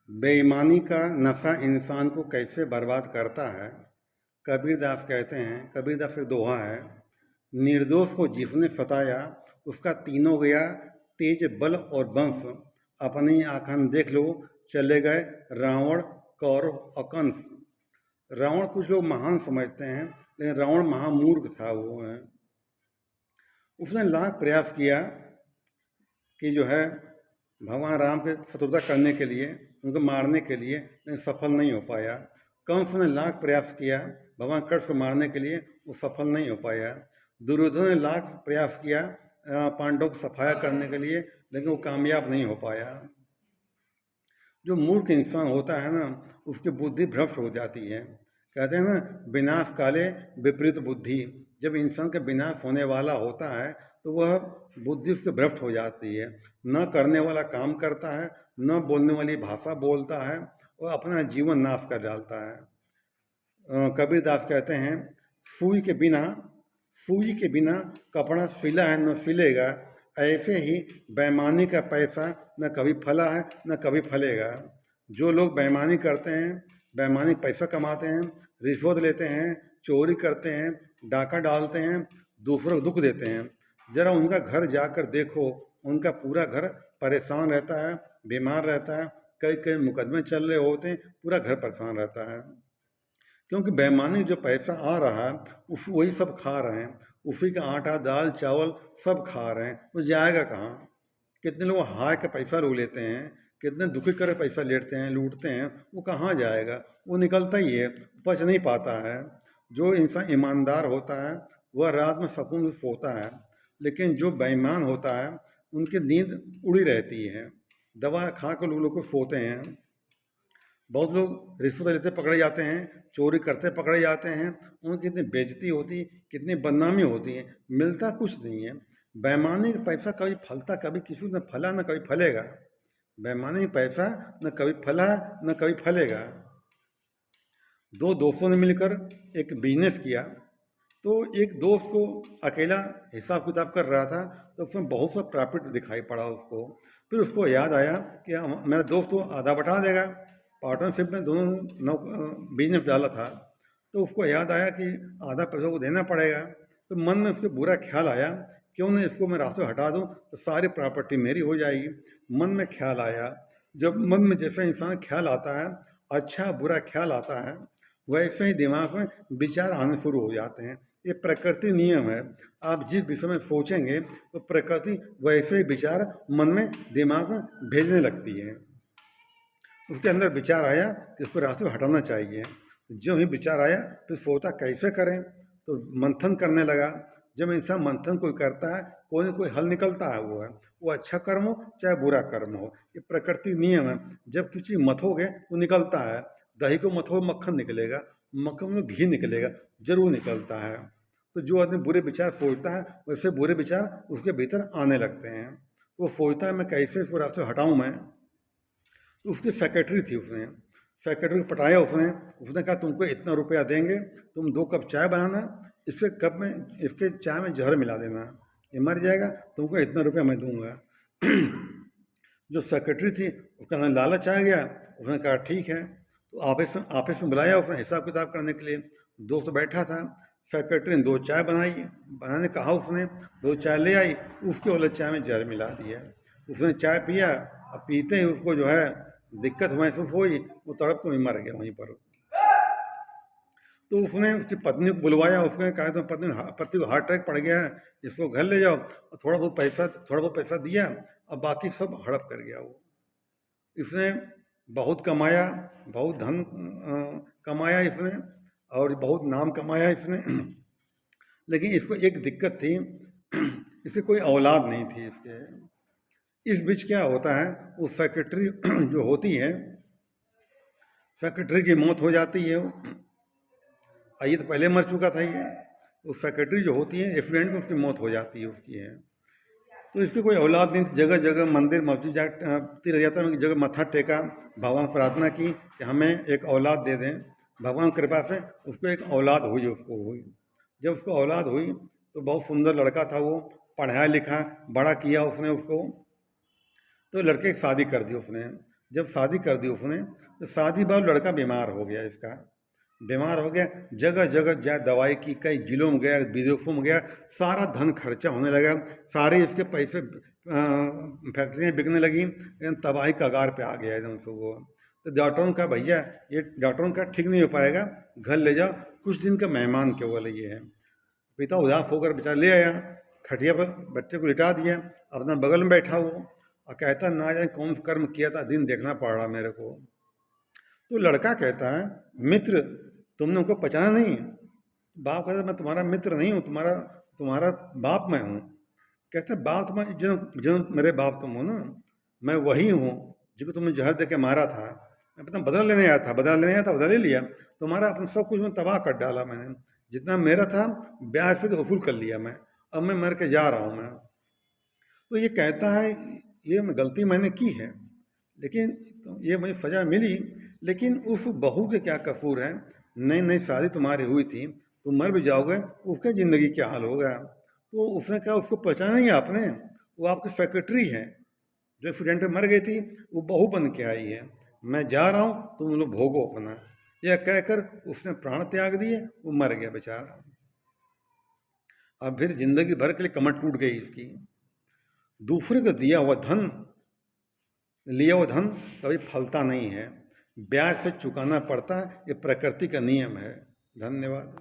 बेईमानी का नशा इंसान को कैसे बर्बाद करता है। कबीरदास कहते हैं, कबीरदास का दोहा है, निर्दोष को जिसने सताया उसका तीनों गया तेज बल और वंश। अपनी आँखन देख लो चले गए रावण कौरव और कंस। रावण कुछ लोग महान समझते हैं, लेकिन रावण महामूर्ख था। वो है, उसने लाख प्रयास किया कि जो है भगवान राम के शत्रुता करने के लिए, उनको मारने के लिए, लेकिन सफल नहीं हो पाया। कंस ने लाख प्रयास किया भगवान कृष्ण को मारने के लिए, वो सफल नहीं हो पाया। दुर्योधन ने लाख प्रयास किया पांडवों को सफाया करने के लिए, लेकिन वो कामयाब नहीं हो पाया। जो मूर्ख इंसान होता है ना, उसकी बुद्धि भ्रष्ट हो जाती है। कहते हैं ना, विनाश काले विपरीत बुद्धि। जब इंसान का विनाश होने वाला होता है तो वह बुद्धि उसकी भ्रष्ट हो जाती है। न करने वाला काम करता है, न बोलने वाली भाषा बोलता है, और अपना जीवन नाश कर डालता है। कबीरदास कहते हैं, सुई के बिना कपड़ा सिला है न सिलेगा, ऐसे ही बेईमानी का पैसा न कभी फला है न कभी फलेगा। जो लोग बेईमानी करते हैं, बेईमानी पैसा कमाते हैं, रिश्वत लेते हैं, चोरी करते हैं, डाका डालते हैं, दूसरों को दुख देते हैं, ज़रा उनका घर जाकर देखो, उनका पूरा घर परेशान रहता है, बीमार रहता है, कई कई मुकदमे चल रहे होते हैं, पूरा घर परेशान रहता है। क्योंकि बेईमानी जो पैसा आ रहा है वही सब खा रहे हैं, उसी का आटा दाल चावल सब खा रहे हैं, वो जाएगा कहाँ। कितने लोग हार के पैसा लूट लेते हैं, कितने दुखी कर पैसा लेते हैं, लूटते हैं, वो कहाँ जाएगा, वो निकलता ही है, बच नहीं पाता है। जो इंसान ईमानदार होता है वह रात में सुकून से सोता है, लेकिन जो बेईमान होता है उनकी नींद उड़ी रहती है, दवा खा कर लोग को सोते हैं। बहुत लोग रिश्वत लेते पकड़े जाते हैं, चोरी करते पकड़े जाते हैं, उनकी कितनी बेइज्जती होती, कितनी बदनामी होती है, मिलता कुछ नहीं है। बेईमानी का पैसा कभी फलता, कभी किसी ने फला न कभी फलेगा। बेईमानी का पैसा न कभी फला न कभी फलेगा। दो दोस्तों ने मिलकर एक बिजनेस किया, तो एक दोस्त को अकेला हिसाब किताब कर रहा था, तो उसमें बहुत सा प्रॉफिट दिखाई पड़ा उसको। फिर उसको याद आया कि मेरा दोस्त तो आधा बटा देगा, पार्टनरशिप में दोनों बिजनेस डाला था, तो उसको याद आया कि आधा पैसा को देना पड़ेगा। तो मन में उसके बुरा ख्याल आया, क्यों नहीं इसको मैं रास्ते हटा दूँ तो सारी प्रॉपर्टी मेरी हो जाएगी। मन में ख्याल आया। जब मन में जैसे इंसान ख्याल आता है, अच्छा बुरा ख्याल आता है, वैसे ही दिमाग में विचार आने शुरू हो जाते हैं। ये प्रकृति नियम है। आप जिस विषय में सोचेंगे तो प्रकृति वैसे ही विचार मन में दिमाग में भेजने लगती है। उसके अंदर विचार आया कि इसको रास्ते से हटाना चाहिए। जो ही विचार आया फिर सोचा कैसे करें, तो मंथन करने लगा। जब इंसान मंथन कोई करता है, कोई ना कोई हल निकलता है। वो अच्छा कर्म हो चाहे बुरा कर्म हो, ये प्रकृति नियम है। जब किसी मथोगे वो निकलता है, दही को मथो मक्खन निकलेगा, मक्खन में घी निकलेगा, जरूर निकलता है। तो जो आदमी बुरे विचार सोचता है, वैसे बुरे विचार उसके भीतर आने लगते हैं। वो सोचता है मैं कैसे इसको रास्ते हटाऊँ मैं। तो उसकी सेक्रेटरी थी, उसने सेक्रेटरी को पटाया। उसने कहा तुमको इतना रुपया देंगे, तुम 2 कप चाय बनाना, इसके चाय में जहर मिला देना, ये मर जाएगा, तुमको इतना रुपया मैं दूंगा। जो सेक्रेटरी थी उसका नाम लालच आ गया। उसने कहा ठीक है। तो ऑफिस में बुलाया उसने हिसाब किताब करने के लिए। दोस्त बैठा था, सेक्रेटरी ने 2 चाय बनाने कहा, उसने 2 चाय ले आई, उसके वाले चाय में जहर मिला दिया। उसने चाय पिया, अब पीते ही उसको जो है दिक्कत महसूस हुई, वो तड़प के मर गया वहीं पर। तो उसने उसकी पत्नी को बुलवाया, उसने कहा तो पति को हार्ट अटैक पड़ गया है, इसको घर ले जाओ। और थोड़ा बहुत पैसा दिया, और बाकी सब हड़प कर गया वो। इसने बहुत कमाया, बहुत धन कमाया इसने, और बहुत नाम कमाया इसने। लेकिन इसको एक दिक्कत थी, इसकी कोई औलाद नहीं थी इसके। इस बीच क्या होता है, वो सेक्रेटरी जो होती है, सेक्रेटरी की मौत हो जाती है। ये तो पहले मर चुका था ये। वो सेक्रेटरी जो होती है, एक्सीडेंट में उसकी मौत हो जाती है उसकी है। तो इसकी कोई औलाद नहीं थी। जगह जगह मंदिर मस्जिद तीर्थ यात्रा में जगह मत्था टेका, भगवान प्रार्थना की कि हमें एक औलाद दे दें। भगवान कृपा से उसको एक औलाद हुई, उसको हुई। जब उसको औलाद हुई तो बहुत सुंदर लड़का था वो, पढ़ाया लिखा बड़ा किया उसने उसको। तो लड़के की शादी कर दी उसने। जब शादी कर दी उसने, तो शादी बाद लड़का बीमार हो गया इसका, बीमार हो गया, जगह जगह जा दवाई की, कई जिलों में गया, विदेशों में गया, सारा धन खर्चा होने लगा, सारे इसके पैसे फैक्ट्रियाँ बिकने लगी, एकदम तबाही कगार पे आ गया एकदम से वो। तो डॉक्टरों का भैया ये डॉक्टरों का ठीक नहीं हो पाएगा, घर ले जाओ, कुछ दिन का मेहमान केवल ये है। पिता उदास होकर बेचारा ले आया, खटिया पर बच्चे को लिटा दिया, अपना बगल में बैठा वो, और कहता ना जाने कौन सा कर्म किया था, दिन देखना पड़ रहा मेरे को। तो लड़का कहता है, मित्र तुमने उनको पहचाना नहीं? बाप कहता मैं तुम्हारा मित्र नहीं हूँ, तुम्हारा तुम्हारा बाप मैं हूँ। कहता बाप तुम्हारे जो जो मेरे बाप तुम हो ना, मैं वही हूँ जिसको तुमने जहर दे के मारा था। मैं अपना बदला लेने आया था, बदला लेने आया था, बदला ले लिया। तुम्हारा अपना सब कुछ मैं तबाह कर डाला मैंने, जितना मेरा था ब्याज से तो वसूल कर लिया मैं, अब मैं मर के जा रहा हूँ मैं। तो ये कहता है ये गलती मैंने की है, लेकिन तो ये मुझे सज़ा मिली, लेकिन उस बहू के क्या कसूर है? नई नई शादी तुम्हारी हुई थी, तुम मर भी जाओगे, उसके ज़िंदगी क्या हाल होगा? तो उसने कहा उसको पहचाना नहीं आपने, वो आपकी सेक्रेटरी है, जो एक्सीडेंट में मर गई थी, वो बहू बन के आई है, मैं जा रहा हूँ तुम लोग भोगो अपना। यह कहकर उसने प्राण त्याग दिए, वो मर गया बेचारा। अब फिर जिंदगी भर के लिए कमर टूट गई इसकी। दूसरे को दिया हुआ धन, लिया हुआ धन कभी फलता नहीं है, ब्याज से चुकाना पड़ता है, ये प्रकृति का नियम है। धन्यवाद।